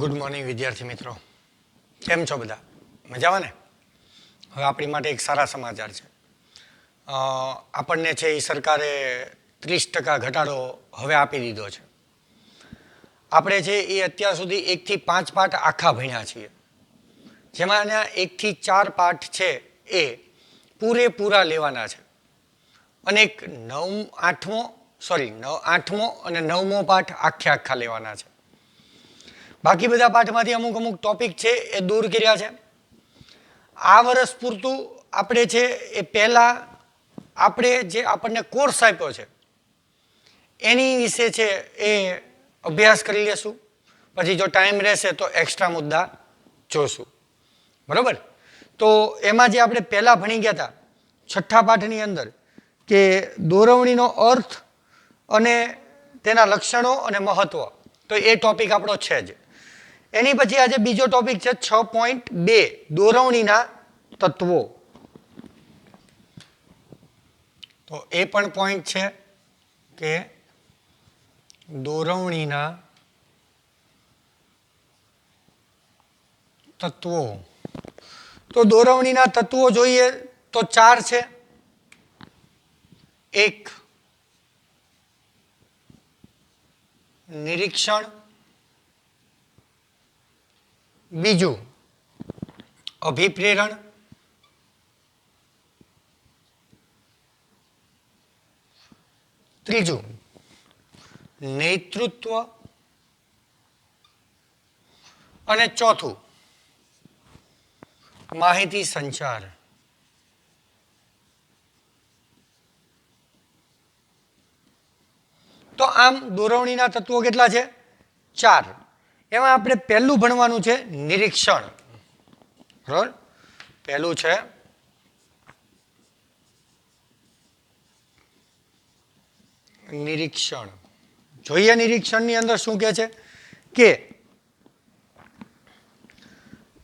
Good morning વિદ્યાર્થી મિત્રો, કેમ છો બધા? મજામાં ને? હવે આપણી માટે એક સારા સમાચાર છે. આપણને છે એ સરકારે 30% ઘટાડો હવે આપી દીધો છે. આપણે છે એ અત્યાર સુધી 1 થી 5 પાઠ આખા ભણ્યા છીએ, જેમાં 1 થી 4 પાઠ છે એ પૂરેપૂરા લેવાના છે, અને એક આઠમો અને 9મો પાઠ આખા લેવાના છે. બાકી બધા પાઠમાંથી અમુક ટોપિક છે એ દૂર કર્યા છે. આ વર્ષ પૂરતું આપણે છે એ પહેલા આપણે જે આપણને કોર્સ આપ્યો છે એની વિશે છે એ અભ્યાસ કરી લેશું. પછી જો ટાઈમ રહેશે તો એક્સ્ટ્રા મુદ્દા જોશું, બરાબર? તો એમાં જે આપણે પહેલા ભણી ગયા હતા છઠ્ઠા પાઠની અંદર કે દોરવણીનો અર્થ અને તેના લક્ષણો અને મહત્વ, તો એ ટોપિક આપણો છે જ. એની પછી આજે બીજો ટોપિક છે 6.2 દોરવણીના તત્વો. તો એ પણ પોઈન્ટ છે કે દોરવણીના તત્વો. તો દોરવણીના તત્વો જોઈએ તો 4 છે. એક નિરીક્ષણ, બીજું અભિપ્રેરણ, ત્રીજું નેતૃત્વ અને ચોથું માહિતી સંચાર. તો આમ દોરવણીના તત્વો કેટલા છે? 4. એમાં આપણે પહેલું ભણવાનું છે નિરીક્ષણ, બરાબર? પહેલું છે નિરીક્ષણ. જોઈએ નિરીક્ષણની અંદર શું કહે છે કે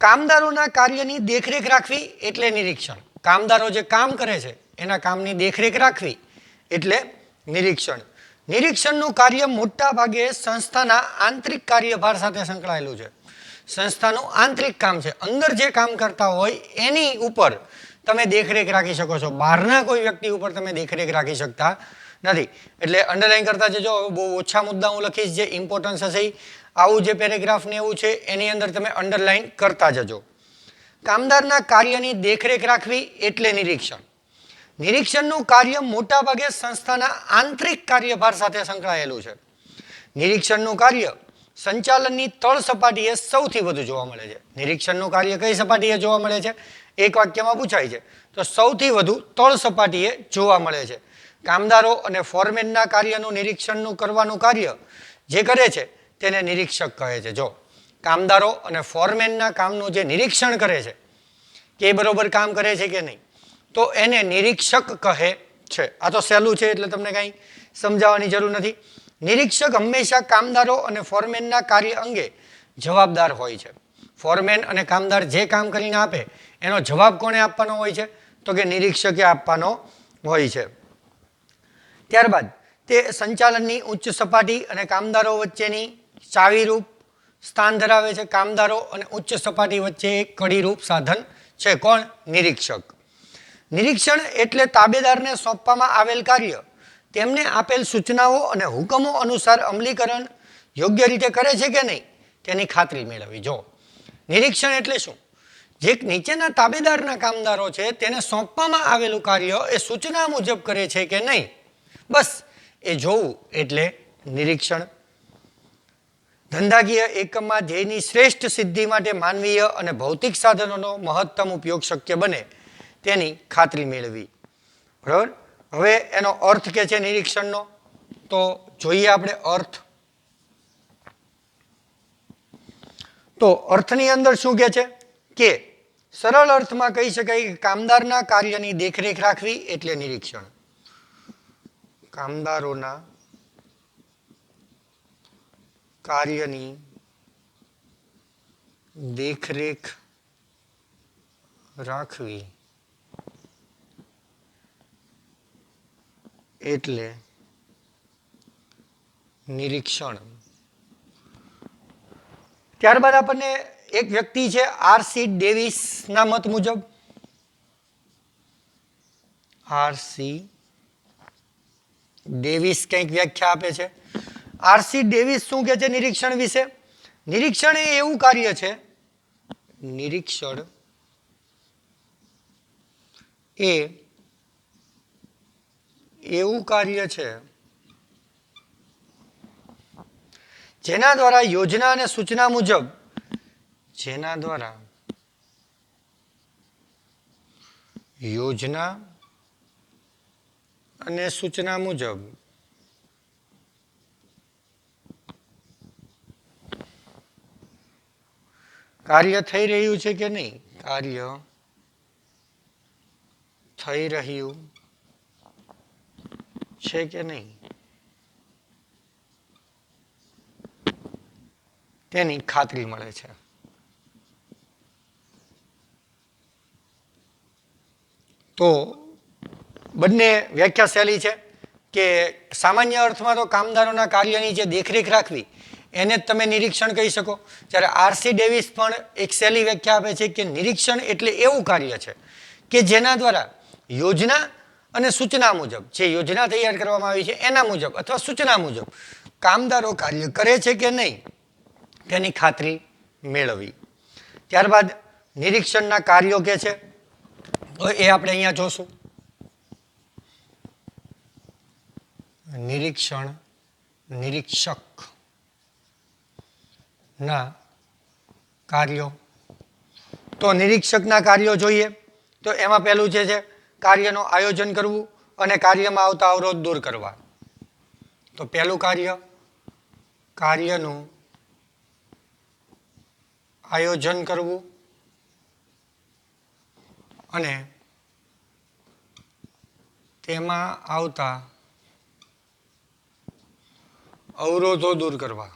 કામદારોના કાર્યની દેખરેખ રાખવી એટલે નિરીક્ષણ. કામદારો જે કામ કરે છે એના કામની દેખરેખ રાખવી એટલે નિરીક્ષણ. નિરીક્ષણનું કાર્ય મોટા ભાગે સંસ્થાના આંતરિક કાર્યભાર સાથે સંકળાયેલું છે. સંસ્થાનું આંતરિક કામ છે, અંદર જે કામ કરતા હોય એની ઉપર તમે દેખરેખ રાખી શકો છો. બહારના કોઈ વ્યક્તિ ઉપર તમે દેખરેખ રાખી શકતા નથી. એટલે અંડરલાઈન કરતા જજો. બહુ ઓછા મુદ્દા હું લખીશ, જે ઇમ્પોર્ટન્સ હશે આવું જે પેરેગ્રાફ ને એવું છે એની અંદર તમે અંડરલાઈન કરતા જજો. કામદારના કાર્યની દેખરેખ રાખવી એટલે નિરીક્ષણ. નિરીક્ષણનું કાર્ય મોટા ભાગે સંસ્થાના આંતરિક કાર્યભાર સાથે સંકળાયેલું છે. નિરીક્ષણનું કાર્ય સંચાલનની તળ સપાટીએ સૌથી વધુ જોવા મળે છે. નિરીક્ષણનું કાર્ય કઈ સપાટીએ જોવા મળે છે? એક વાક્યમાં પૂછાય છે તો સૌથી વધુ તળ સપાટીએ જોવા મળે છે. કામદારો અને ફોરમેનના કાર્યનું નિરીક્ષણનું કરવાનું કાર્ય જે કરે છે તેને નિરીક્ષક કહે છે. જો કામદારો અને ફોરમેનના કામનું જે નિરીક્ષણ કરે છે કે એ બરોબર કામ કરે છે કે નહીં, તો એને નિરીક્ષક કહે છે. આ તો સહેલું છે એટલે તમને કંઈ સમજાવવાની જરૂર નથી. નિરીક્ષક હંમેશા કામદારો અને ફોરમેનના કાર્ય અંગે જવાબદાર હોય છે. ફોરમેન અને કામદાર જે કામ કરીને આપે એનો જવાબ કોણે આપવાનો હોય છે? તો કે નિરીક્ષકે આપવાનો હોય છે. ત્યારબાદ તે સંચાલનની ઉચ્ચ સપાટી અને કામદારો વચ્ચેની ચાવીરૂપ સ્થાન ધરાવે છે. કામદારો અને ઉચ્ચ સપાટી વચ્ચે એક કડીરૂપ સાધન છે. કોણ? નિરીક્ષક. નિરીક્ષણ એટલે તાબેદારને સોંપવામાં આવેલ કાર્ય તેમને આપેલ સૂચનાઓ અને હુકમો અનુસાર અમલીકરણ યોગ્ય રીતે કરે છે કે નહીં તેની ખાતરી મેળવવી. જો નિરીક્ષણ એટલે શું? જે નીચેના તાબેદારના કામદારો છે તેને સોંપવામાં આવેલું કાર્ય એ સૂચના મુજબ કરે છે કે નહીં, બસ એ જોવું એટલે નિરીક્ષણ. ધંધાકીય એકમમાં ધ્યેયની શ્રેષ્ઠ સિદ્ધિ માટે માનવીય અને ભૌતિક સાધનોનો મહત્તમ ઉપયોગ શક્ય બને તેની ખાતરી મેળવી. બરાબર? હવે એનો અર્થ કે છે નિરીક્ષણનો, તો જોઈએ આપણે અર્થ. તો અર્થની અંદર શું કહે છે કે સરળ અર્થમાં કહી શકાય કે કામદારના કાર્યની દેખરેખ રાખવી એટલે નિરીક્ષણ. કામદારોના કાર્યની દેખરેખ રાખવી એટલે નિરીક્ષણ. ત્યારબાદ આપણને એક વ્યક્તિ છે આરસી ડેવિસના મત મુજબ, આરસી ડેવિસ કંઈક વ્યાખ્યા આપે છે. આરસી ડેવિસ શું કહે છે નિરીક્ષણ વિશે? નિરીક્ષણ એ એવું કાર્ય છે, નિરીક્ષણ એ એવું કાર્ય છે જેના દ્વારા યોજના અને સૂચના મુજબ, જેના દ્વારા યોજના અને સૂચના મુજબ કાર્ય થઈ રહ્યું છે કે નહીં, કાર્ય થઈ રહ્યું છે કે નહીં તેની ખાતરી મળે છે. તો બંને વ્યાખ્યા શૈલી છે કે સામાન્ય અર્થમાં તો કામદારોના કાર્યની જે દેખરેખ રાખવી એને જ તમે નિરીક્ષણ કહી શકો. જ્યારે આરસી ડેવિસ પણ એક શૈલી વ્યાખ્યા આપે છે કે નિરીક્ષણ એટલે એવું કાર્ય છે કે જેના દ્વારા યોજના અને સૂચના મુજબ, જે યોજના તૈયાર કરવામાં આવી છે એના મુજબ અથવા સૂચના મુજબ કામદારો કાર્ય કરે છે કે નહીં તેની ખાતરી મેળવવી. ત્યારબાદ નિરીક્ષણના કાર્યો કે છે તો એ આપણે અહીંયા જોશું. નિરીક્ષણ, નિરીક્ષક ના કાર્યો. તો નિરીક્ષકના કાર્યો જોઈએ તો એમાં પહેલું છે કાર્યનું આયોજન કરવું અને કાર્યમાં આવતા અવરોધ દૂર કરવા. તો પહેલું કાર્ય, કાર્યનું આયોજન કરવું અને તેમાં આવતા અવરોધો દૂર કરવા.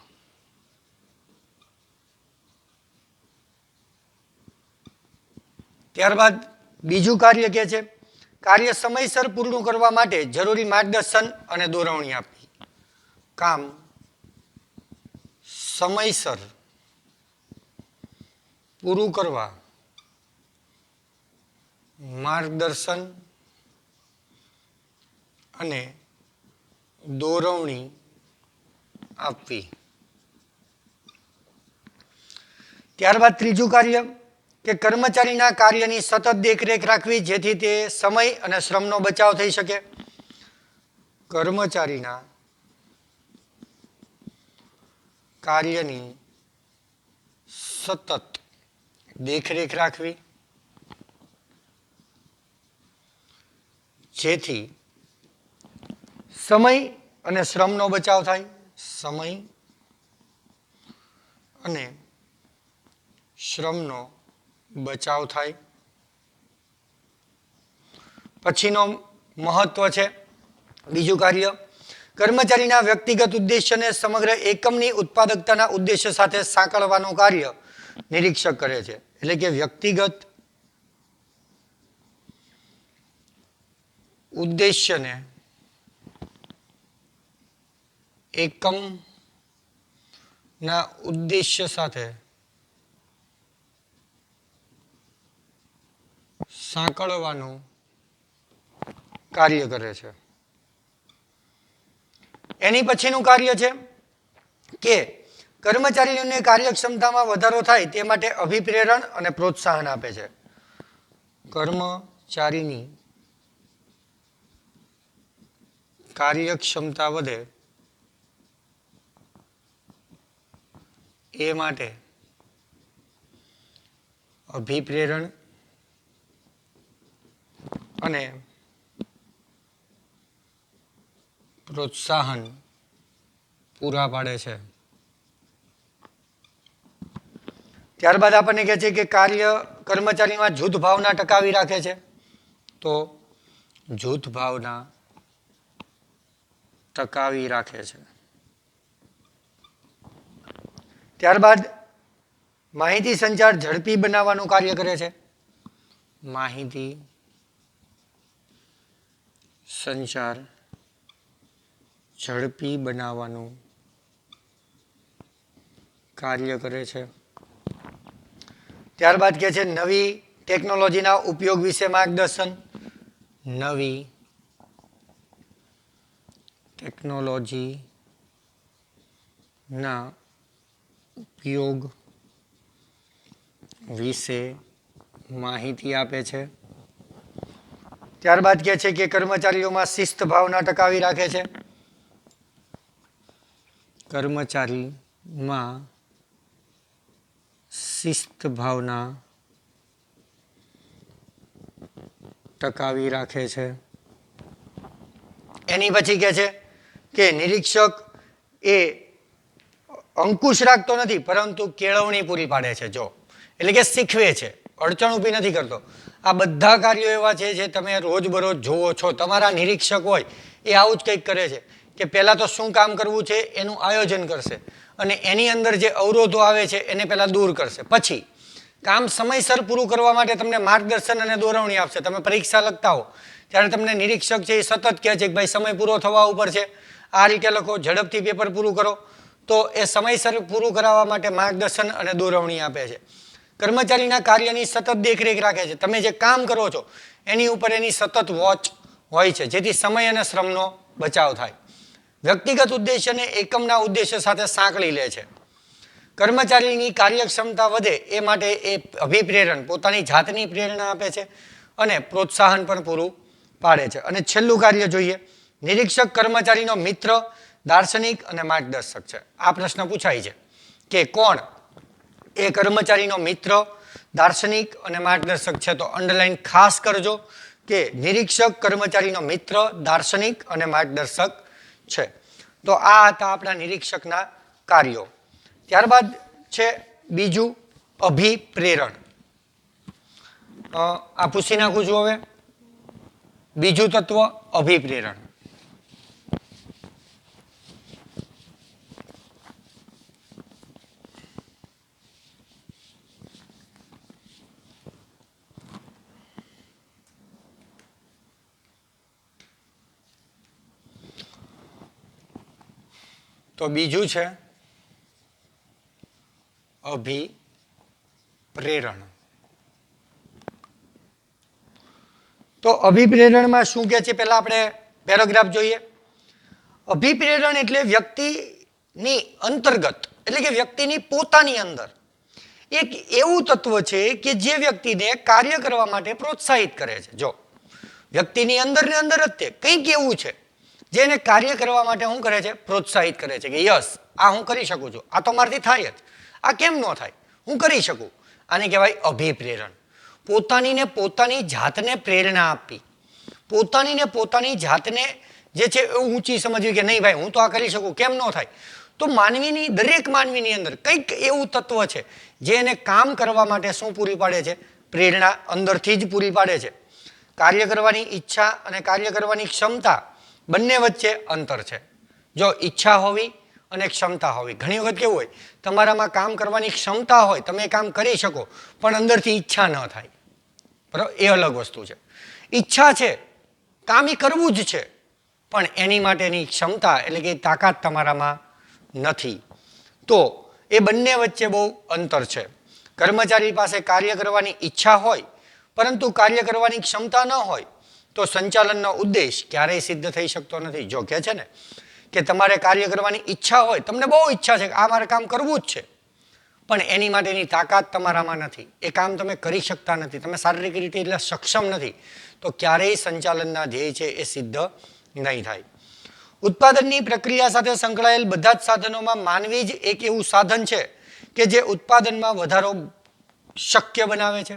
ત્યારબાદ બીજું કાર્ય કે છે કાર્ય સમયસર પૂર્ણ કરવા માટે જરૂરી માર્ગદર્શન અને દોરવણી આપવી. કામ સમયસર પૂરું કરવા માર્ગદર્શન અને દોરવણી આપવી. ત્યારબાદ ત્રીજું કાર્ય કે કર્મચારીના કાર્યની સતત દેખરેખ રાખવી જેથી તે સમય અને શ્રમનો બચાવ થઈ શકે. કર્મચારીના કાર્યની સતત દેખરેખ રાખવી જેથી સમય અને શ્રમનો બચાવ થાય. સમય અને શ્રમનો બચાવ થાય. પછીનો મહત્વ છે બીજું કાર્ય કર્મચારીના વ્યક્તિગત ઉદ્દેશ્યને સમગ્ર એકમની ઉત્પાદકતાના ઉદ્દેશ્ય સાથે સાંકળવાનું કાર્ય નિરીક્ષક કરે છે. એટલે કે વ્યક્તિગત ઉદ્દેશ્યને એકમના ઉદ્દેશ્ય સાથે સાંકળવાનું કાર્ય કરે છે. એની પછીનું કાર્ય છે કે કર્મચારીઓની કાર્યક્ષમતામાં વધારો થાય તે માટે અભિપ્રેરણ અને પ્રોત્સાહન આપે છે. કર્મચારીની કાર્યક્ષમતા વધે એ માટે અભિપ્રેરણ અને પ્રોત્સાહન પૂરા પાડે છે. ત્યારબાદ આપણને કહે છે કે કાર્ય કર્મચારીમાં જૂથ ભાવના ટકાવી રાખે છે. તો જૂથ ભાવના ટકાવી રાખે છે. ત્યારબાદ માહિતી સંચાર ઝડપી બનાવવાનું કાર્ય કરે છે. માહિતી સંચાર ઝડપી બનાવવાનું કાર્ય કરે છે. ત્યારબાદ કહે છે નવી ટેકનોલોજીના ઉપયોગ વિશે માર્ગદર્શન. નવી ટેકનોલોજીના ઉપયોગ વિશે માહિતી આપે છે. ત્યારબાદ કહે છે કે કર્મચારીઓમાં શિસ્ત ભાવના ટકાવી રાખે છે. કર્મચારીમાં શિસ્ત ભાવના ટકાવી રાખે છે. એની પછી કહે છે કે નિરીક્ષક એ અંકુશ રાખતો નથી પરંતુ કેળવણી પૂરી પાડે છે. જો એટલે કે શીખવે છે, અડચણ ઊભી નથી કરતો. આ બધા કાર્યો એવા છે જે તમે રોજબરોજ જોવો છો. તમારા નિરીક્ષક હોય એ આવું જ કંઈક કરે છે કે પહેલાં તો શું કામ કરવું છે એનું આયોજન કરશે અને એની અંદર જે અવરોધો આવે છે એને પહેલાં દૂર કરશે. પછી કામ સમયસર પૂરું કરવા માટે તમને માર્ગદર્શન અને દોરવણી આપશે. તમે પરીક્ષા લખતા હો ત્યારે તમને નિરીક્ષક છે એ સતત કહે છે કે ભાઈ સમય પૂરો થવા ઉપર છે, આ રીતે લખો, ઝડપથી પેપર પૂરું કરો. તો એ સમયસર પૂરું કરાવવા માટે માર્ગદર્શન અને દોરવણી આપે છે. કર્મચારીના કાર્યની સતત દેખરેખ રાખે છે. તમે જે કામ કરો છો એની ઉપર એની સતત વોચ હોય છે જેથી સમય અને શ્રમનો બચાવ થાય. વ્યક્તિગત ઉદ્દેશ્યને એકમના ઉદ્દેશ્ય સાથે સાંકળી લે છે. કર્મચારીની કાર્યક્ષમતા વધે એ માટે એ અભિપ્રેરણ, પોતાની જાતની પ્રેરણા આપે છે અને પ્રોત્સાહન પણ પૂરું પાડે છે. અને છેલ્લું કાર્ય જોઈએ, નિરીક્ષક કર્મચારીનો મિત્ર, દાર્શનિક અને માર્ગદર્શક છે. આ પ્રશ્ન પૂછાય છે કે કોણ એ કર્મચારીનો મિત્ર, દાર્શનિક અને માર્ગદર્શક છે. તો અંડરલાઈન ખાસ કરજો કે નિરીક્ષક કર્મચારીનો મિત્ર, દાર્શનિક અને માર્ગદર્શક છે. તો આ હતા આપણા નિરીક્ષકના કાર્યો. ત્યારબાદ છે બીજું અભિપ્રેરણ. આ પૂછી નાખું છું હવે. બીજું તત્વ અભિપ્રેરણ. તો બીજું છે અભિપ્રેરણ. તો અભિપ્રેરણમાં શું કહે છે પહેલા આપણે પેરેગ્રાફ જોઈએ. અભિપ્રેરણ એટલે વ્યક્તિની અંતર્ગત એટલે કે વ્યક્તિની પોતાની અંદર એક એવું તત્વ છે કે જે વ્યક્તિને કાર્ય કરવા માટે પ્રોત્સાહિત કરે છે. જો વ્યક્તિની અંદર ને અંદર જ તે કંઈક એવું છે જેને કાર્ય કરવા માટે શું કરે છે? પ્રોત્સાહિત કરે છે કે યસ, આ હું કરી શકું છું, આ તો મારાથી થાય જ, આ કેમ ન થાય, હું કરી શકું. આને કહેવાય અભિપ્રેરણ. પોતાની પોતાની જાતને પ્રેરણા આપવી, પોતાની પોતાની જાતને જે છે એવું ઊંચી સમજવી કે નહીં ભાઈ હું તો આ કરી શકું, કેમ ન થાય. તો માનવીની, દરેક માનવીની અંદર કંઈક એવું તત્વ છે જે એને કામ કરવા માટે શું પૂરી પાડે છે? પ્રેરણા અંદરથી જ પૂરી પાડે છે. કાર્ય કરવાની ઈચ્છા અને કાર્ય કરવાની ક્ષમતા બંને વચ્ચે અંતર છે. જો ઈચ્છા હોવી અને ક્ષમતા હોવી. ઘણી વખત કેવું હોય, તમારામાં કામ કરવાની ક્ષમતા હોય, તમે કામ કરી શકો, પણ અંદરથી ઈચ્છા ન થાય. બરાબર, એ અલગ વસ્તુ છે. ઈચ્છા છે, કામ એ કરવું જ છે, પણ એની માટેની ક્ષમતા એટલે કે તાકાત તમારામાં નથી. તો એ બંને વચ્ચે બહુ અંતર છે. કર્મચારી પાસે કાર્ય કરવાની ઈચ્છા હોય પરંતુ કાર્ય કરવાની ક્ષમતા ન હોય તો સંચાલનનો ઉદ્દેશ ક્યારેય સિદ્ધ થઈ શકતો નથી. જો કહે છે ને કે તમારે કાર્ય કરવાની ઈચ્છા હોય, તમને બહુ ઈચ્છા છે કે આ મારે કામ કરવું જ છે, પણ એની માટેની તાકાત તમારામાં નથી, એ કામ તમે કરી શકતા નથી, તમે શારીરિક રીતે એટલે સક્ષમ નથી, તો ક્યારેય સંચાલનના ધ્યેય છે એ સિદ્ધ નહીં થાય. ઉત્પાદનની પ્રક્રિયા સાથે સંકળાયેલ બધા જ સાધનોમાં માનવી જ એક એવું સાધન છે કે જે ઉત્પાદનમાં વધારો શક્ય બનાવે છે.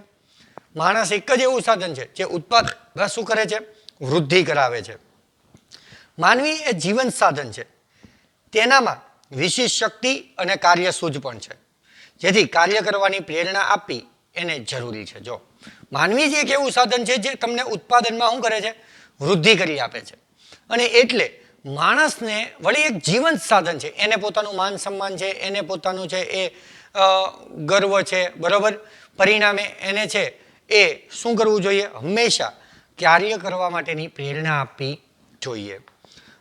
માણસ એક જ એવું સાધન છે જે ઉત્પાદન શું કરે છે? વૃદ્ધિ કરાવે છે. માનવી એ જીવંત સાધન છે, તેનામાં વિશેષ શક્તિ અને કાર્ય સૂઝ પણ છે, જેથી કાર્ય કરવાની પ્રેરણા આપવી એને જરૂરી છે. જો માનવી જ એક એવું સાધન છે જે તમને ઉત્પાદનમાં શું કરે છે? વૃદ્ધિ કરી આપે છે. અને એટલે માણસને વળી એક જીવંત સાધન છે, એને પોતાનું માન સન્માન છે, એને પોતાનું છે એ ગર્વ છે, બરાબર. પરિણામે એને છે એ શું કરવું જોઈએ? હંમેશા કાર્ય કરવા માટેની પ્રેરણા આપવી જોઈએ.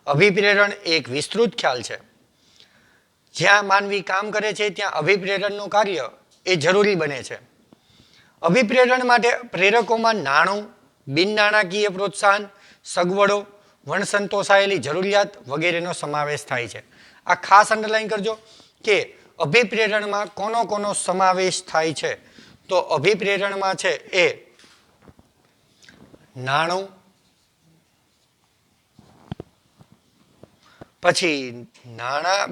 અભિપ્રેરણ એક વિસ્તૃત ખ્યાલ છે. જ્યાં માનવી કામ કરે છે ત્યાં અભિપ્રેરણનું કાર્ય એ જરૂરી બને છે. અભિપ્રેરણ માટે પ્રેરકોમાં નાણું, બિન નાણાકીય પ્રોત્સાહન, સગવડો, વણસંતોષાયેલી જરૂરિયાત વગેરેનો સમાવેશ થાય છે. આ ખાસ અંડરલાઈન કરજો કે અભિપ્રેરણમાં કોનો કોનો સમાવેશ થાય છે. તો અભિપ્રેરણમાં છે એ નાણું, પછી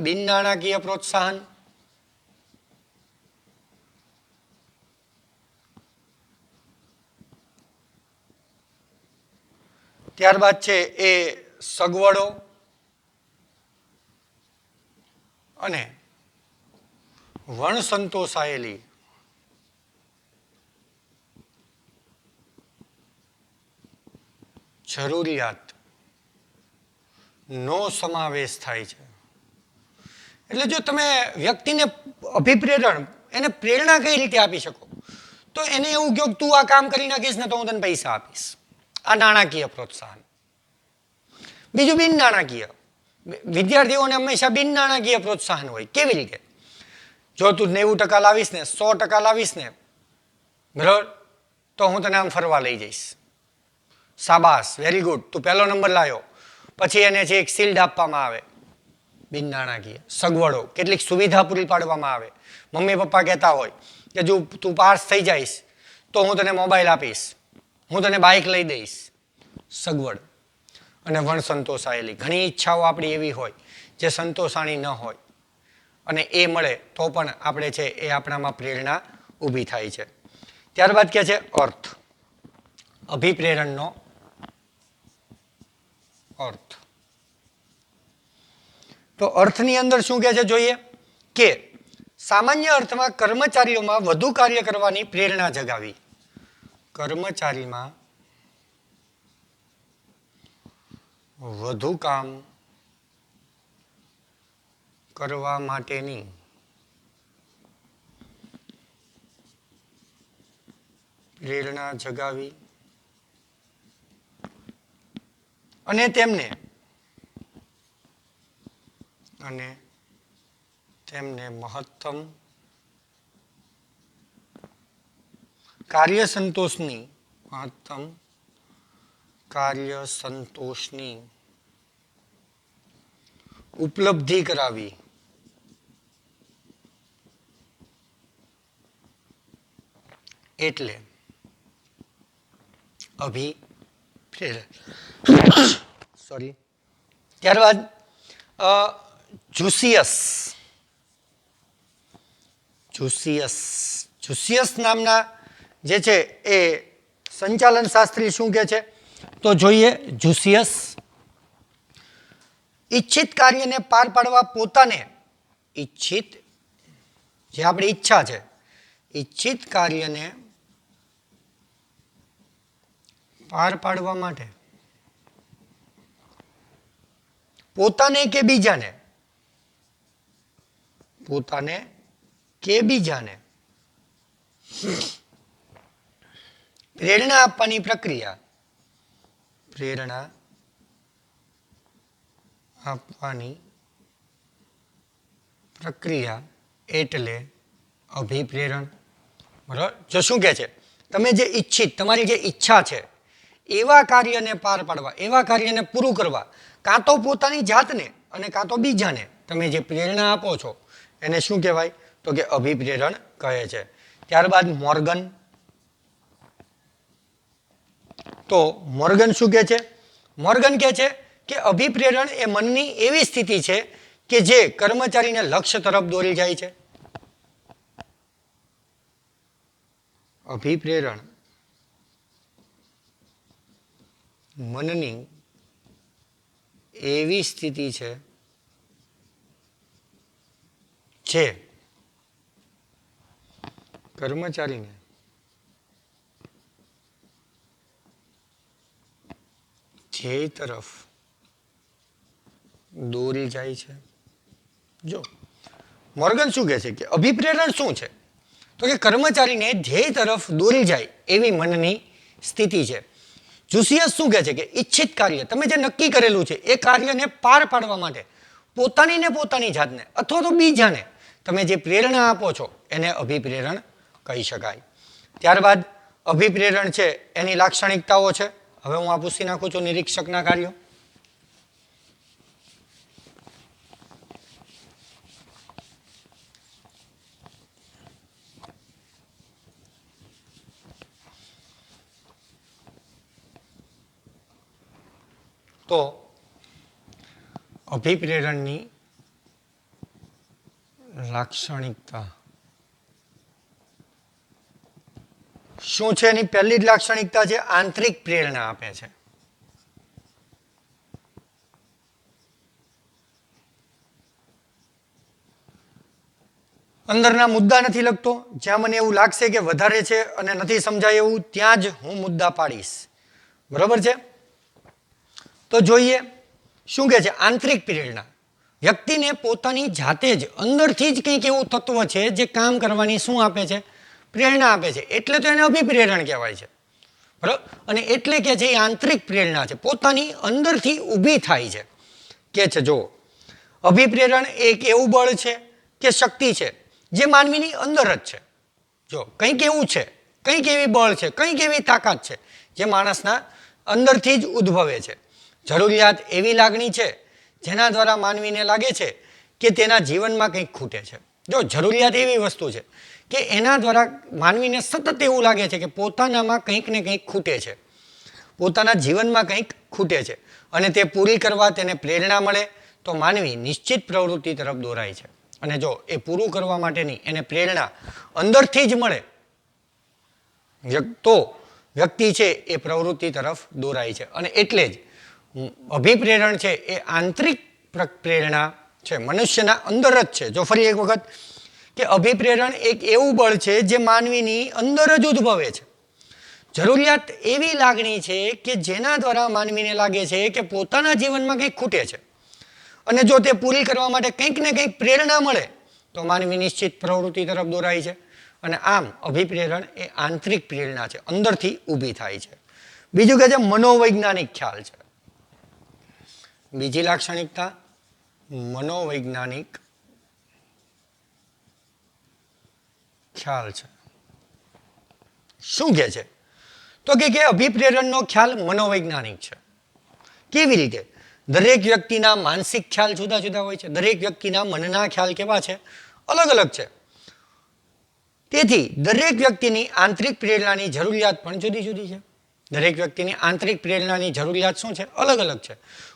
બિન નાણાકીય પ્રોત્સાહન, ત્યારબાદ છે એ સગવડો અને વણસંતોષાયેલી જરૂરિયાત નો સમાવેશ થાય છે. એટલે જો તમે વ્યક્તિને અભિપ્રેરણ એને પ્રેરણા કઈ રીતે આપી શકો, તો એને એવું કહો તું આ કામ કરી નાખીશ ને તો હું તને પૈસા આપીશ. આ નાણાકીય પ્રોત્સાહન. બીજું બિન નાણાકીય. વિદ્યાર્થીઓને હંમેશા બિન નાણાકીય પ્રોત્સાહન હોય. કેવી રીતે? જો તું 90% લાવીશ ને, 100% લાવીશ ને, બરાબર, તો હું તને આમ ફરવા લઈ જઈશ. શાબાશ, વેરી ગુડ, તું પહેલો નંબર લાવ્યો. પછી એને જે એક શિલ્ડ આપવામાં આવે, બિન નાણાકીય. સગવડો, કેટલીક સુવિધા પૂરી પાડવામાં આવે. મમ્મી પપ્પા કહેતા હોય કે જો તું પાસ થઈ જઈશ તો હું તને મોબાઈલ આપીશ, હું તને બાઇક લઈ દઈશ. સગવડ. અને વણસંતોષાયેલી. ઘણી ઈચ્છાઓ આપણી એવી હોય જે સંતોષાણી ન હોય, અને એ મળે તો પણ આપણે છે એ આપણામાં પ્રેરણા ઊભી થાય છે. ત્યારબાદ કે છે અર્થ. અભિપ્રેરણનો અર્થ. તો અર્થની અંદર શું કહે છે જોઈએ કે સામાન્ય અર્થમાં કર્મચારીઓમાં વધુ કાર્ય કરવાની પ્રેરણા જગાવી. કર્મચારીમાં વધુ કામ કરવા માટેની પ્રેરણા જગાવી અને તેમને મહત્તમ કાર્ય સંતોષની ઉપલબ્ધિ કરાવી. એટલે અભિપ્રેરણ. સોરી. ત્યારબાદ જુસિયસ નામના જે છે એ સંચાલન શાસ્ત્રી શું કહે છે, તો જોઈએ. જુસિયસ ઈચ્છિત કાર્યને પાર પાડવા પોતાને જે આપણી ઈચ્છા છે, ઈચ્છિત કાર્યને પાર પાડવા માટે પોતાને કે બીજાને પ્રેરણા આપવાની પ્રક્રિયા. એટલે અભિપ્રેરણ. બરાબર. જો શું કહે છે, તમે જે તમારી જે ઈચ્છા છે એવા કાર્યને પાર પાડવા, એવા કાર્યને પૂરું કરવા, કાં તો પોતાની જાતને અને કાં તો બીજાને તમે જે પ્રેરણા આપો છો એને શું કહેવાય, તો કે અભિપ્રેરણ કહે છે. ત્યારબાદ મોર્ગન. તો મોર્ગન શું કહે છે? મોર્ગન કહે છે કે અભિપ્રેરણ એ મનની એવી સ્થિતિ છે કે જે કર્મચારીને લક્ષ્ય તરફ દોરી જાય છે. અભિપ્રેરણ મનની એવી સ્થિતિ છે જે કર્મચારીને ધ્યેય તરફ દોરી જાય છે. જો મોર્ગન શું કહે છે કે અભિપ્રેરણ શું છે, તો કે કર્મચારીને ધ્યેય તરફ દોરી જાય એવી મનની સ્થિતિ છે. જુસિયસ શું કહે છે કે ઈચ્છિત કાર્ય, તમે જે નક્કી કરેલું છે એ કાર્યને પાર પાડવા માટે પોતાની જાતને અથવા તો બીજાને તમે જે પ્રેરણા આપો છો એને અભિપ્રેરણ કહી શકાય. ત્યારબાદ અભિપ્રેરણ છે એની લાક્ષણિકતાઓ છે. હવે હું આ પૂછી નાખું છું નિરીક્ષકના કાર્યો. તો અભિપ્રેરણની લાક્ષણિકતા શું છે? એની પહેલી જ લાક્ષણિકતા છે આંતરિક પ્રેરણા આપે છે. અંદરના મુદ્દા નથી લખતો. જ્યાં મને એવું લાગશે કે વધારે છે અને નથી સમજાય એવું ત્યાં જ હું મુદ્દા પાડીશ. બરોબર છે? તો જોઈએ શું કહે છે. આંતરિક પ્રેરણા વ્યક્તિને પોતાની જાતે જ અંદરથી જ કંઈક એવું તત્વ છે જે કામ કરવાની શું આપે છે? પ્રેરણા આપે છે. એટલે તો એને અભિપ્રેરણ કહેવાય છે. બરાબર? અને એટલે કે છે એ આંતરિક પ્રેરણા છે, પોતાની અંદરથી ઊભી થાય છે. કે છે જો અભિપ્રેરણ એક એવું બળ છે કે શક્તિ છે જે માનવીની અંદર જ છે. જો કંઈક એવું છે, કંઈક એવી બળ છે, કંઈક એવી તાકાત છે જે માણસના અંદરથી જ ઉદ્ભવે છે. જરૂરિયાત એવી લાગણી છે જેના દ્વારા માનવીને લાગે છે કે તેના જીવનમાં કંઈક ખૂટે છે. જો જરૂરિયાત એવી વસ્તુ છે કે એના દ્વારા માનવીને સતત એવું લાગે છે કે પોતાનામાં કંઈક ને કંઈક ખૂટે છે, પોતાના જીવનમાં કંઈક ખૂટે છે, અને તે પૂરી કરવા તેને પ્રેરણા મળે તો માનવી નિશ્ચિત પ્રવૃત્તિ તરફ દોરાય છે. અને જો એ પૂરું કરવા માટેની એને પ્રેરણા અંદરથી જ મળે તો વ્યક્તિ છે એ પ્રવૃત્તિ તરફ દોરાય છે. અને એટલે જ અભિપ્રેરણ છે એ આંતરિક પ્રેરણા છે, મનુષ્યના અંદર જ છે. જો ફરી એક વખત કે અભિપ્રેરણ એક એવું બળ છે જે માનવીની અંદર જ ઉદ્ભવે છે. જરૂરિયાત એવી લાગણી છે કે જેના દ્વારા માનવીને લાગે છે કે પોતાના જીવનમાં કંઈક ખૂટે છે, અને જો તે પૂરી કરવા માટે કંઈક ને કંઈક પ્રેરણા મળે તો માનવી નિશ્ચિત પ્રવૃત્તિ તરફ દોરાય છે. અને આમ અભિપ્રેરણ એ આંતરિક પ્રેરણા છે, અંદરથી ઊભી થાય છે. બીજું કે છે મનોવૈજ્ઞાનિક ખ્યાલ છે. બીજી લાક્ષણિકતા મનોવૈજ્ઞાનિક ખ્યાલ છે. શું કહે છે? તો કે અભિપ્રેરણનો ખ્યાલ મનોવૈજ્ઞાનિક છે. કેવી રીતે? દરેક વ્યક્તિના માનસિક ખ્યાલ જુદા જુદા હોય છે. દરેક વ્યક્તિના મનના ખ્યાલ કેવા છે? અલગ અલગ છે. તેથી દરેક વ્યક્તિની આંતરિક પ્રેરણાની જરૂરિયાત પણ જુદી જુદી છે. દરેક વ્યક્તિની આંતરિક પ્રેરણાની જરૂરિયાત શું છે? અલગ અલગ છે.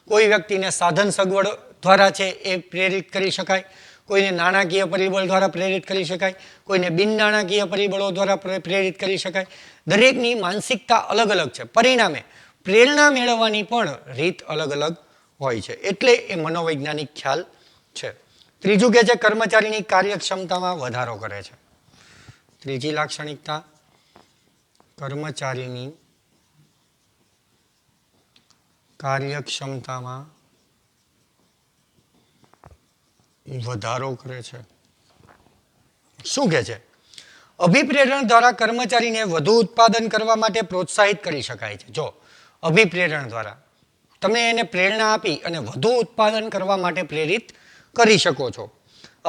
કોઈ વ્યક્તિને સાધન સગવડ દ્વારા છે એ પ્રેરિત કરી શકાય, કોઈને નાણાકીય પરિબળ દ્વારા પ્રેરિત કરી શકાય, કોઈને બિન નાણાકીય પરિબળો દ્વારા પ્રેરિત કરી શકાય. દરેકની માનસિકતા અલગ અલગ છે. પરિણામે પ્રેરણા મેળવવાની પણ રીત અલગ અલગ હોય છે. એટલે એ મનોવૈજ્ઞાનિક ખ્યાલ છે. ત્રીજું કે છે કર્મચારીની કાર્યક્ષમતામાં વધારો કરે છે. ત્રીજી લાક્ષણિકતા કર્મચારીની કાર્યક્ષમતામાં વધારો કરે છે. શું કહે છે? અભિપ્રેરણ દ્વારા કર્મચારીને વધુ ઉત્પાદન કરવા માટે પ્રોત્સાહિત કરી શકાય છે. જો અભિપ્રેરણ દ્વારા તમે એને પ્રેરણા આપી અને વધુ ઉત્પાદન કરવા માટે પ્રેરિત કરી શકો છો.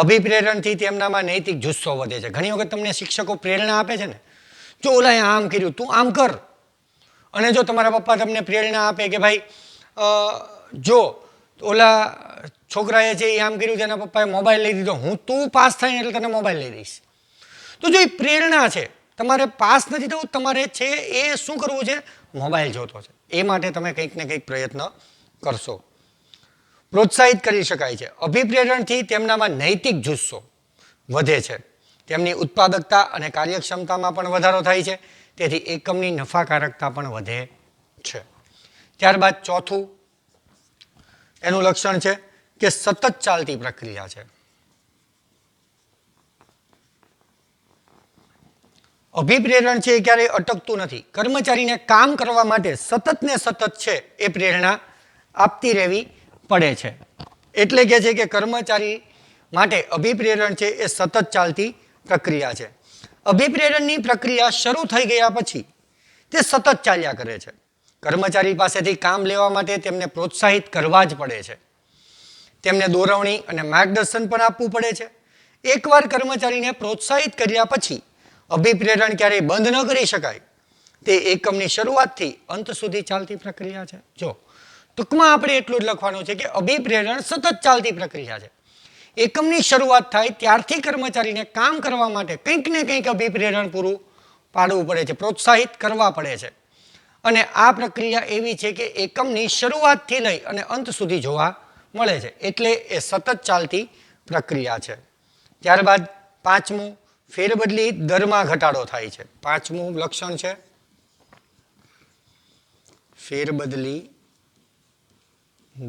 અભિપ્રેરણથી તેમનામાં નૈતિક જુસ્સો વધે છે. ઘણી વખત તમને શિક્ષકો પ્રેરણા આપે છે ને, જો ઓલાએ આમ કર્યું તું આમ કર. અને જો તમારા પપ્પા તમને પ્રેરણા આપે કે ભાઈ જો ઓલા છોકરાએ છે એ આમ કર્યું છે, એના પપ્પાએ મોબાઈલ લઈ દીધો, તું પાસ થાય એટલે તને મોબાઈલ લઈ દઈશ. તો જો એ પ્રેરણા છે, તમારે પાસ નથી થવું, તમારે છે એ શું કરવું છે? મોબાઈલ જોતો છે. એ માટે તમે કંઈક ને કંઈક પ્રયત્ન કરશો. પ્રોત્સાહિત કરી શકાય છે. અભિપ્રેરણથી તેમનામાં નૈતિક જુસ્સો વધે છે. તેમની ઉત્પાદકતા અને કાર્યક્ષમતામાં પણ વધારો થાય છે. તેથી એકમની નફાકારકતા પણ વધે છે. ત્યારબાદ ચોથું એનું લક્ષણ છે કે સતત ચાલતી પ્રક્રિયા છે. અભિપ્રેરણ છે એ ક્યારેય અટકતું નથી. કર્મચારીને કામ કરવા માટે સતત ને સતત છે એ પ્રેરણા આપતી રહેવી પડે છે. એટલે કે છે કે કર્મચારી માટે અભિપ્રેરણ છે એ સતત ચાલતી પ્રક્રિયા છે. અભિપ્રેરણની પ્રક્રિયા શરૂ થઈ ગયા પછી તે સતત ચાલ્યા કરે છે. કર્મચારી પાસેથી કામ લેવા માટે તેમને પ્રોત્સાહિત કરવા જ પડે છે. તેમને દોરવણી અને માર્ગદર્શન પણ આપવું પડે છે. એકવાર કર્મચારીને પ્રોત્સાહિત કર્યા પછી અભિપ્રેરણ ક્યારેય બંધ ન કરી શકાય. તે એકમની શરૂઆતથી અંત સુધી ચાલતી પ્રક્રિયા છે. જો ટૂંકમાં આપણે એટલું જ લખવાનું છે કે અભિપ્રેરણ સતત ચાલતી પ્રક્રિયા છે. એકમની શરૂઆત થાય ત્યારથી કર્મચારીને કામ કરવા માટે કંઈક ને કંઈક અભિપ્રેરણ પૂરું પાડવું પડે છે, પ્રોત્સાહિત કરવા પડે છે. અને આ પ્રક્રિયા એવી છે કે એકમની શરૂઆતથી લઈ અને અંત સુધી જોવા મળે છે, એટલે એ સતત ચાલતી પ્રક્રિયા છે. ત્યારબાદ પાંચમું, ફેરબદલી દરમાં ઘટાડો થાય છે. પાંચમું લક્ષણ છે ફેરબદલી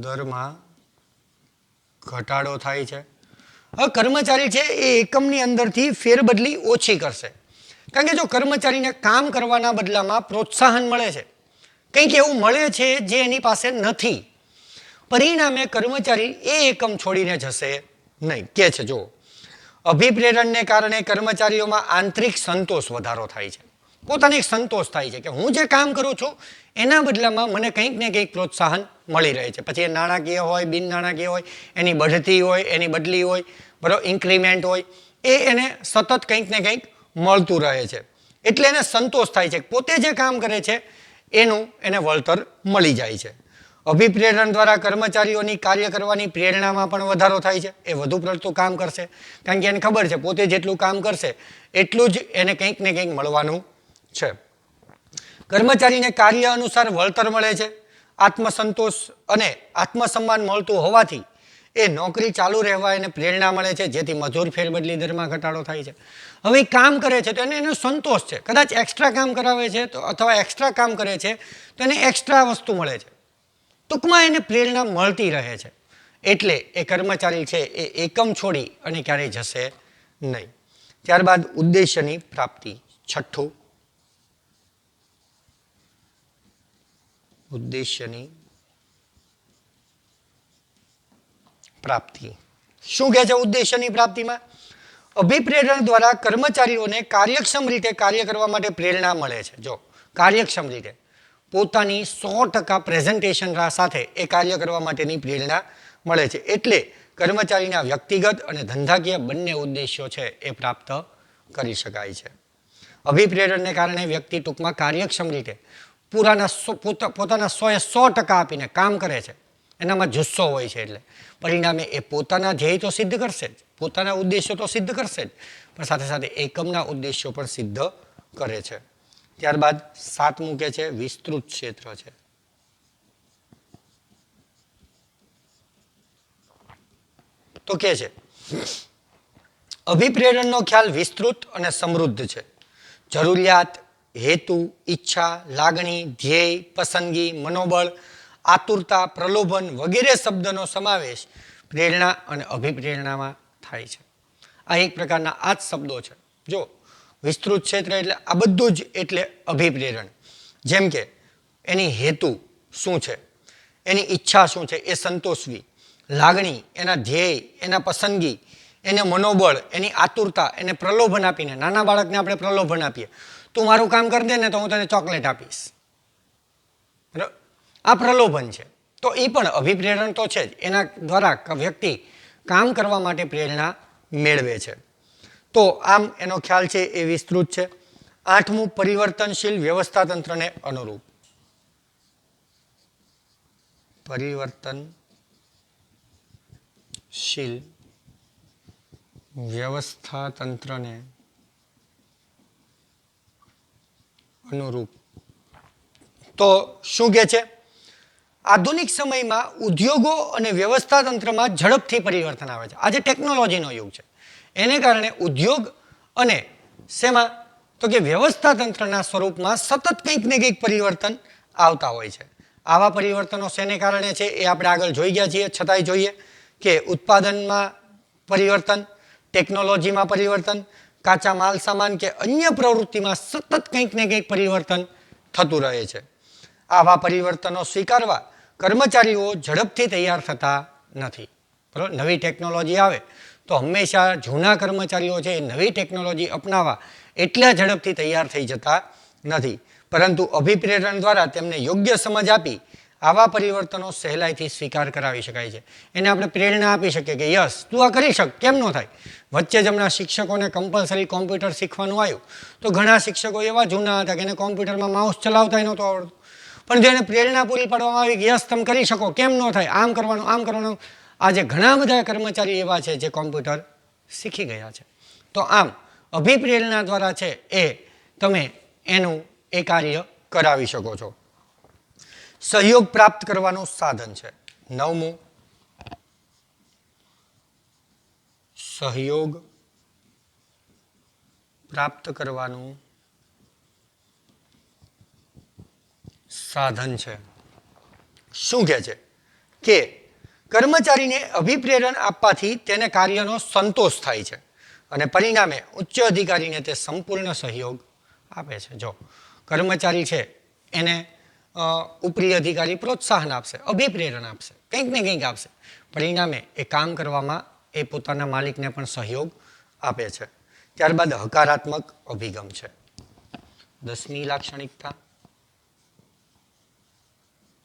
દરમાં ઘટાડો થાય છે. હવે કર્મચારી છે એ એકમની અંદરથી ફેરબદલી ઓછી કરશે, કારણ કે જો કર્મચારીને કામ કરવાના બદલામાં પ્રોત્સાહન મળે છે, કંઈક એવું મળે છે જે એની પાસે નથી, પરિણામે કર્મચારી એ એકમ છોડીને જશે નહીં. કે છે જો અભિપ્રેરણને કારણે કર્મચારીઓમાં આંતરિક સંતોષ વધારો થાય છે, પોતાને એક સંતોષ થાય છે કે હું જે કામ કરું છું એના બદલામાં મને કંઈક ને કંઈક પ્રોત્સાહન મળી રહે છે. પછી એ નાણાકીય હોય, બિન નાણાકીય હોય, એની બઢતી હોય, એની બદલી હોય, બરાબર, ઇન્ક્રીમેન્ટ હોય, એને સતત કંઈક ને કંઈક મળતું રહે છે. એટલે એને સંતોષ થાય છે, પોતે જે કામ કરે છે એનું એને વળતર મળી જાય છે. અભિપ્રેરણ દ્વારા કર્મચારીઓની કાર્ય કરવાની પ્રેરણામાં પણ વધારો થાય છે. એ વધુ પડતું કામ કરશે, કારણ કે એને ખબર છે પોતે જેટલું કામ કરશે એટલું જ એને કંઈક ને કંઈક મળવાનું છે. કર્મચારીને કાર્ય અનુસાર વળતર મળે છે. આત્મસંતોષ અને આત્મસન્માન મળતું હોવાથી એ નોકરી ચાલુ રહેવા એને પ્રેરણા મળે છે, જેથી મજૂર ફેરબદલી દરમાં ઘટાડો થાય છે. હવે કામ કરે છે તો એને એનો સંતોષ છે, કદાચ એક્સ્ટ્રા કામ કરાવે છે તો અથવા એક્સ્ટ્રા કામ કરે છે તો એને એક્સ્ટ્રા વસ્તુ મળે છે. ટૂંકમાં એને પ્રેરણા મળતી રહે છે, એટલે એ કર્મચારી છે એ એકમ છોડી અને ક્યારેય જશે નહીં. ત્યારબાદ ઉદ્દેશ્યની પ્રાપ્તિ. છઠ્ઠું, ઉદ્દેશ્યની પ્રાપ્તિ. શું કહે છે ઉદ્દેશ્યની પ્રાપ્તિમાં? અભિપ્રેરણ દ્વારા કર્મચારીઓને કાર્યક્ષમ રીતે કાર્ય કરવા માટે પ્રેરણા મળે છે. જો કાર્યક્ષમ રીતે પોતાની 100% પ્રેઝન્ટેશન સાથે એ કાર્ય કરવા માટેની પ્રેરણા મળે છે, એટલે કર્મચારીના વ્યક્તિગત અને ધંધાકીય બંને ઉદ્દેશ્યો છે એ પ્રાપ્ત કરી શકાય છે. અભિપ્રેરણને કારણે વ્યક્તિ ટૂંકમાં કાર્યક્ષમ રીતે પોતાના 100% આપીને કામ કરે છે, એનામાં જુસ્સો હોય છે, એટલે પરિણામે એ પોતાના ધ્યેય તો સિદ્ધ કરશે જ, પોતાના ઉદ્દેશ્યો તો સિદ્ધ કરશે જ, પણ સાથે સાથે એકમના ઉદ્દેશ્યો પણ સિદ્ધ કરે છે. ત્યારબાદ સાતમું કે છે વિસ્તૃત ક્ષેત્ર છે. તો કે છે અભિપ્રેરણનો ખ્યાલ વિસ્તૃત અને સમૃદ્ધ છે. જરૂરિયાત, હેતુ, ઈચ્છા, લાગણી, ધ્યેય, પસંદગી, મનોબળ, આતુરતા, પ્રલોભન વગેરે શબ્દનો સમાવેશ પ્રેરણા અને અભિપ્રેરણામાં થાય છે. આ એક પ્રકારના આ જ શબ્દો છે. જો વિસ્તૃત ક્ષેત્ર એટલે આ બધું જ, એટલે અભિપ્રેરણ. જેમ કે એની હેતુ શું છે, એની ઈચ્છા શું છે એ સંતોષવી, લાગણી, એના ધ્યેય, એના પસંદગી, એને મનોબળ, એની આતુરતા, એને પ્રલોભન આપીને, નાના બાળકને આપણે પ્રલોભન આપીએ, તું મારું કામ કરી દે ને તો હું તને ચોકલેટ આપીશ, બરાબર, આ પ્રલોભન છે. તો એ પણ અભિપ્રેરણ તો છે જ, એના દ્વારા વ્યક્તિ કામ કરવા માટે પ્રેરણા મેળવે છે. તો આમ એનો ખ્યાલ છે એ વિસ્તૃત છે. આઠમું, પરિવર્તનશીલ વ્યવસ્થા તંત્રને અનુરૂપ. પરિવર્તનશીલ વ્યવસ્થા તંત્રને અનુરૂપ. તો શું કહે છે? આધુનિક સમયમાં ઉદ્યોગો અને વ્યવસ્થા તંત્રમાં ઝડપથી પરિવર્તન આવે છે. આજે ટેકનોલોજીનો યુગ છે, એને કારણે ઉદ્યોગ અને શેમાં તો કે વ્યવસ્થા તંત્રના સ્વરૂપમાં સતત કંઈક ને કંઈક પરિવર્તન આવતા હોય છે. આવા પરિવર્તનો શેને કારણે છે એ આપણે આગળ જોઈ ગયા છીએ, છતાંય જોઈએ કે ઉત્પાદનમાં પરિવર્તન, ટેકનોલોજીમાં પરિવર્તન, કાચા માલ સામાન કે અન્ય પ્રવૃત્તિમાં સતત કંઈક ને કંઈક પરિવર્તન થતું રહે છે. આવા પરિવર્તનો સ્વીકારવા કર્મચારીઓ ઝડપથી તૈયાર થતા નથી. બરાબર, નવી ટેકનોલોજી આવે તો હંમેશા જૂના કર્મચારીઓ છે એ નવી ટેકનોલોજી અપનાવવા એટલા ઝડપથી તૈયાર થઈ જતા નથી, પરંતુ અભિપ્રેરણ દ્વારા તેમને યોગ્ય સમજ આપી આવા પરિવર્તનો સહેલાઈથી સ્વીકાર કરાવી શકાય છે. એને આપણે પ્રેરણા આપી શકીએ કે યસ તું આ કરી શક, કેમ ન થાય. વચ્ચે જ હમણાં શિક્ષકોને કમ્પલસરી કોમ્પ્યુટર શીખવાનું આવ્યું તો ઘણા શિક્ષકો એવા જૂના હતા કે એને કોમ્પ્યુટરમાં માઉસ ચલાવતા નહોતું આવડતું, પણ જેને પ્રેરણા પૂરી પાડવામાં આવી કે યસ તમે કરી શકો, કેમ ન થાય, આમ કરવાનું આમ કરવાનું. આજે ઘણા બધા કર્મચારી એવા છે જે કોમ્પ્યુટર શીખી ગયા છે. તો આમ અભિપ્રેરણા દ્વારા છે એ તમે એનું એ કાર્ય કરાવી શકો છો. સહયોગ પ્રાપ્ત કરવાનું સાધન છે. 9મું, સહયોગ પ્રાપ્ત કરવાનું સાધન છે. શું કહે છે કે કર્મચારીને અભિપ્રેરણ આપવાથી તેને કાર્યનો સંતોષ થાય છે અને પરિણામે ઉચ્ચ અધિકારીને તે સંપૂર્ણ સહયોગ આપે છે. જો કર્મચારી છે એને ઉપરી અધિકારી પ્રોત્સાહન આપશે, અભિપ્રેરણ આપશે, કંઈક ને કંઈક આપશે, પરિણામે એ કામ કરવામાં એ પોતાના માલિકને પણ સહયોગ આપે છે. ત્યારબાદ હકારાત્મક અભિગમ છે. 10મી લાક્ષણિકતા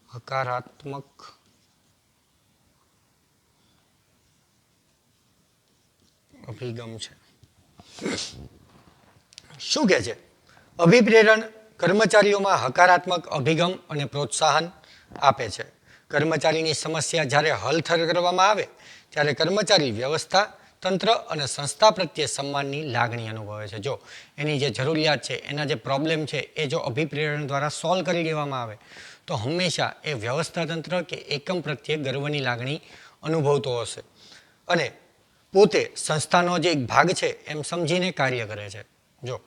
હકારાત્મક અભિગમ છે. શું કહે છે? અભિપ્રેરણ કર્મચારીઓમાં હકારાત્મક અભિગમ અને પ્રોત્સાહન આપે છે. કર્મચારીની સમસ્યા જ્યારે હલ કરવામાં આવે ત્યારે કર્મચારી વ્યવસ્થા તંત્ર અને સંસ્થા પ્રત્યે સન્માનની લાગણી અનુભવે છે. જો એની જે જરૂરિયાત છે, એના જે પ્રોબ્લેમ છે એ જો અભિપ્રેરણ દ્વારા સોલ્વ કરી દેવામાં આવે તો હંમેશા એ વ્યવસ્થા તંત્ર કે એકમ પ્રત્યે ગર્વની લાગણી અનુભવતો હશે અને પોતે સંસ્થાનો જે એક ભાગ છે એમ સમજીને કાર્ય કરે છે. જો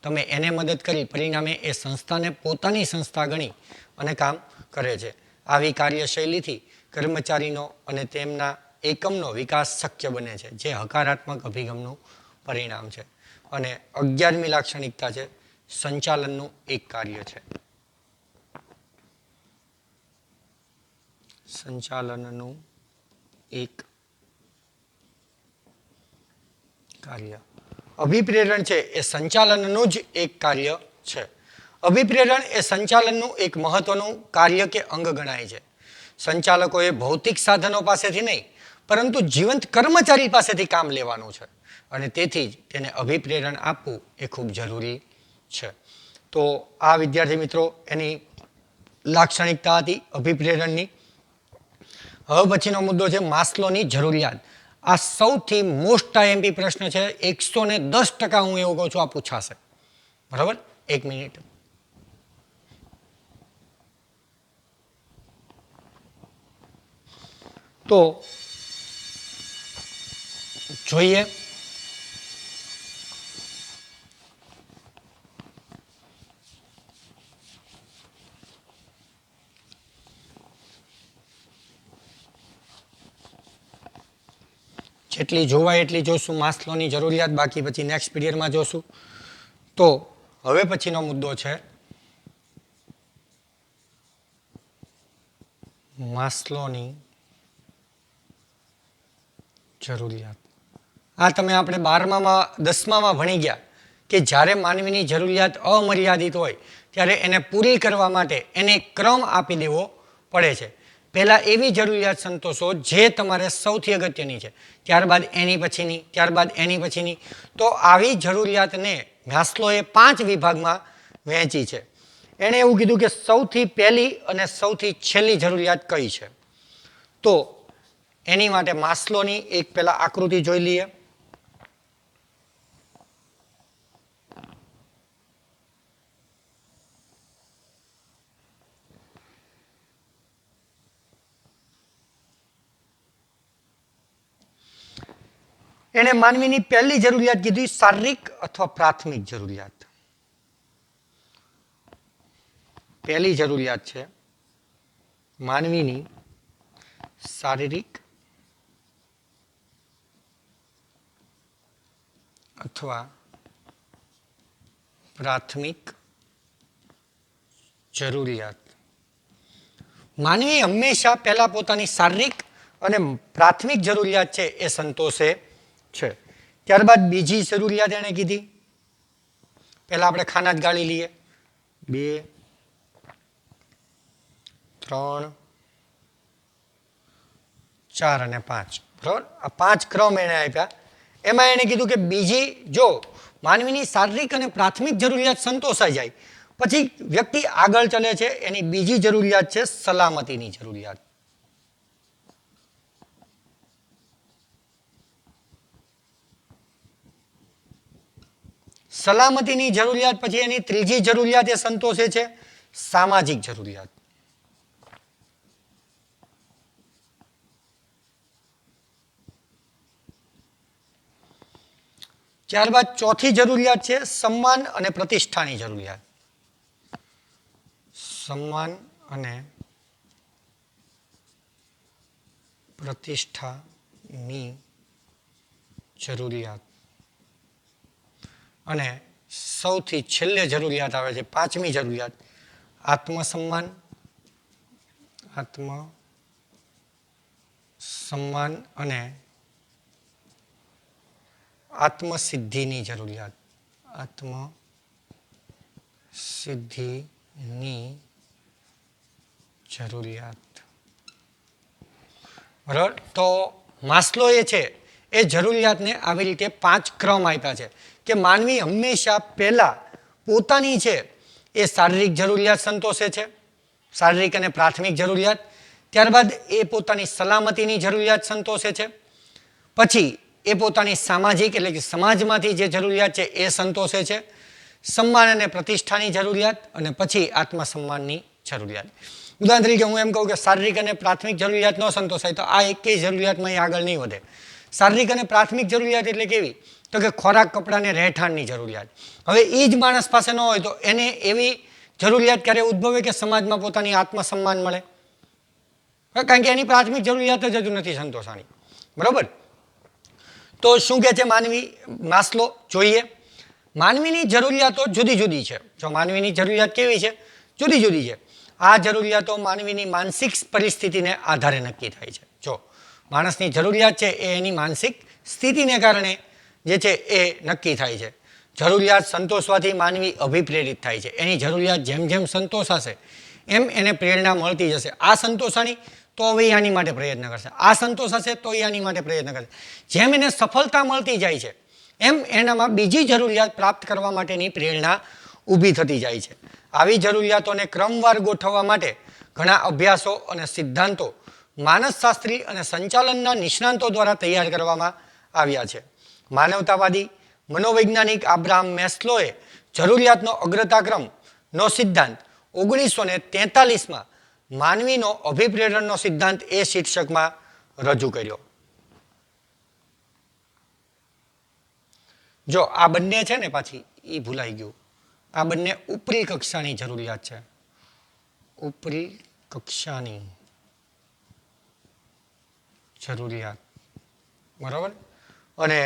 તમે એને મદદ કરી પરિણામે એ સંસ્થાને પોતાની સંસ્થા ગણી અને કામ કરે છે. આવી કાર્યશૈલીથી કર્મચારીનો અને તેમના એકમનો વિકાસ શક્ય બને છે, જે હકારાત્મક અભિગમનું પરિણામ છે. અને 11મી લાક્ષણિકતા છે સંચાલનનું એક કાર્ય છે. સંચાલનનું એક કાર્ય. અભિપ્રેરણ છે એ સંચાલનનું જ એક કાર્ય છે. અભિપ્રેરણ એ સંચાલનનું એક મહત્વનું કાર્ય કે અંગ ગણાય છે. સંચાલકોએ ભૌતિક સાધનો પાસેથી નહીં પરંતુ જીવંત કર્મચારી પાસેથી કામ લેવાનું છે અને તેથી જ તેને અભિપ્રેરણ આપવું એ ખૂબ જરૂરી છે. તો આ વિદ્યાર્થી મિત્રો એની લાક્ષણિકતા હતી અભિપ્રેરણની. હવે પછીનો મુદ્દો છે માસ્લોની જરૂરિયાત. આ સૌથી મોસ્ટ આઈએમપી પ્રશ્ન છે. 110% હું એવું કહું છું આ પૂછાશે. બરાબર? 1 મિનિટ. તો જોઈએ જેટલી જોવાય એટલી જોશું માસ્લોની જરૂરિયાત, બાકી પછી નેક્સ્ટ પીરિયડમાં જોશું. તો હવે પછીનો મુદ્દો છે માસ્લોની જરૂરિયાત. આ તમે આપણે 12મામાં 10મામાં ભણી ગયા કે જ્યારે માનવીની જરૂરિયાત અમર્યાદિત હોય ત્યારે એને પૂરી કરવા માટે એને ક્રમ આપી દેવો પડે છે. પહેલાં એવી જરૂરિયાત સંતોષો જે તમારે સૌથી અગત્યની છે, ત્યારબાદ એની પછીની, ત્યારબાદ એની પછીની. તો આવી જરૂરિયાતને માસ્લોએ 5 વિભાગમાં વહેંચી છે. એણે એવું કીધું કે સૌથી પહેલી અને સૌથી છેલ્લી જરૂરિયાત કઈ છે. તો એની માટે માસ્લોની એક પહેલા આકૃતિ જોઈ લઈએ. એણે માનવીની પહેલી જરૂરિયાત કીધી શારીરિક અથવા પ્રાથમિક જરૂરિયાત. પહેલી જરૂરિયાત છે માનવીની શારીરિક અથવા પ્રાથમિક જરૂરિયાત. માનવી હંમેશા પહેલા પોતાની શારીરિક અને પ્રાથમિક જરૂરિયાત છે એ સંતોષે છે. ત્યારબાદ બીજી જરૂરિયાત એણે કીધી, પહેલા આપણે ખાના જ ગાળી લઈએ. 2, 3, 4 અને 5 બરાબર. આ 5 ક્રમ એને આપ્યા. એમાં એને કીધું કે બીજી જો માનવીની શારીરિક અને પ્રાથમિક જરૂરિયાત સંતોષાઈ જાય પછી વ્યક્તિ આગળ ચાલે છે. એની બીજી જરૂરિયાત છે સલામતીની જરૂરિયાત. સલામતીની જરૂરિયાત પછી એની ત્રીજી જરૂરિયાત એ સંતોષે છે સામાજિક જરૂરિયાત. ત્યારબાદ ચોથી જરૂરિયાત છે સન્માન અને પ્રતિષ્ઠાની જરૂરિયાત. સન્માન અને પ્રતિષ્ઠાની જરૂરિયાત. અને સૌથી છેલ્લે જરૂરિયાત આવે છે પાંચમી જરૂરિયાત આત્મસન્માન. આત્મસન્માન અને આત્મસિદ્ધિની જરૂરિયાત. આત્મસિદ્ધિની જરૂરિયાત. બરાબર. તો માસ્લોએ છે એ જરૂરિયાતને આવી રીતે 5 ક્રમ આપ્યા છે કે માનવી હંમેશા પહેલા પોતાની છે એ શારીરિક જરૂરિયાત સંતોષે છે, શારીરિક અને પ્રાથમિક જરૂરિયાત. ત્યારબાદ એ પોતાની સલામતીની જરૂરિયાત સંતોષે છે. પછી એ પોતાની સામાજિક એટલે કે સમાજમાંથી જે જરૂરિયાત છે એ સંતોષે છે, સન્માન અને પ્રતિષ્ઠાની જરૂરિયાત, અને પછી આત્મસન્માનની જરૂરિયાત. ઉદાહરણ તરીકે હું એમ કહું કે શારીરિક અને પ્રાથમિક જરૂરિયાત ન સંતોષાય તો આ એકેય જરૂરિયાતમાં આગળ નહીં વધે. શારીરિક અને પ્રાથમિક જરૂરિયાત એટલે કેવી? તો કે ખોરાક, કપડાં અને રહેઠાણની જરૂરિયાત. હવે એ જ માણસ પાસે ન હોય તો એને એવી જરૂરિયાત ક્યારે ઉદ્ભવે કે સમાજમાં પોતાની આત્મસન્માન મળે? કારણ કે એની પ્રાથમિક જરૂરિયાત જ હજુ નથી સંતોષાણી. બરાબર. તો શું કહે છે માસ્લો? જોઈએ. માનવીની જરૂરિયાતો જુદી જુદી છે. જો માનવીની જરૂરિયાત કેવી છે? જુદી જુદી છે. આ જરૂરિયાતો માનવીની માનસિક પરિસ્થિતિને આધારે નક્કી થાય છે. જો માણસની જરૂરિયાત છે એ એની માનસિક સ્થિતિને કારણે જે છે એ નક્કી થાય છે. જરૂરિયાત સંતોષવાથી માનવી અભિપ્રેરિત થાય છે. એની જરૂરિયાત જેમ જેમ સંતોષાશે એમ એને પ્રેરણા મળતી જશે. આ સંતોષાણી તો હવે આની માટે પ્રયત્ન કરશે, આ સંતોષાશે તો આની માટે પ્રયત્ન કરશે. જેમ એને સફળતા મળતી જાય છે એમ એનામાં બીજી જરૂરિયાત પ્રાપ્ત કરવા માટેની પ્રેરણા ઊભી થતી જાય છે. આવી જરૂરિયાતોને ક્રમવાર ગોઠવવા માટે ઘણા અભ્યાસો અને સિદ્ધાંતો માનસશાસ્ત્રી અને સંચાલનના નિષ્ણાંતો દ્વારા તૈયાર કરવામાં આવ્યા છે. માનવતાવાદી મનોવૈજ્ઞાનિક અબ્રાહમ મેસ્લોએ જરૂરિયાતનો અગ્રતાક્રમનો સિદ્ધાંત 1943માં માનવીનો અભિપ્રેરણનો સિદ્ધાંત એ શીર્ષકમાં રજૂ કર્યો. જો આ બંને છે ને, પાછી એ ભૂલાઈ ગયું, આ બંને ઉપરી કક્ષાની જરૂરિયાત છે. ઉપરી કક્ષાની જરૂરિયાત. બરાબર. અને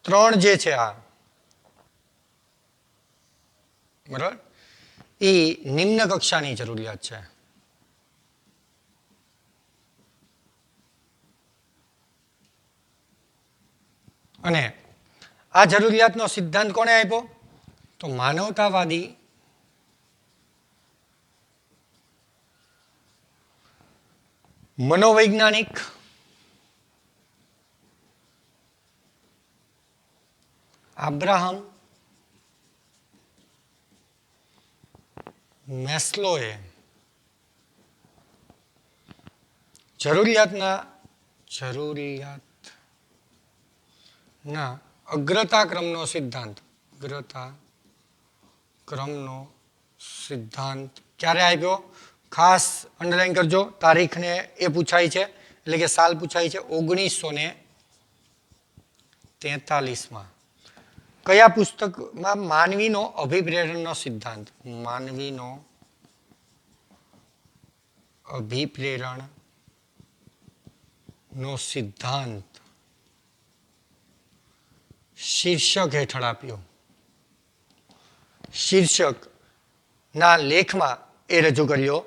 3 જે છે આ, બરાબર, એ નિમ્ન કક્ષાની જરૂરિયાત છે. અને આ જરૂરિયાતનો સિદ્ધાંત કોણે આપ્યો? તો માનવતાવાદી મનોવૈજ્ઞાનિક અબ્રાહમ મેસ્લોએ જરૂરિયાતના અગ્રતા ક્રમનો સિદ્ધાંત ક્યારે આપ્યો? ખાસ અંડરલાઈન કરજો, તારીખને એ પૂછાય છે, એટલે કે સાલ પૂછાય છે. 1943માં. કયા પુસ્તકમાં? માનવીનો અભિપ્રેરણનો સિદ્ધાંત. માનવીનો અભિપ્રેરણનો સિદ્ધાંત શીર્ષક હેઠળ આપ્યો. શીર્ષકના લેખમાં એ રજૂ કર્યો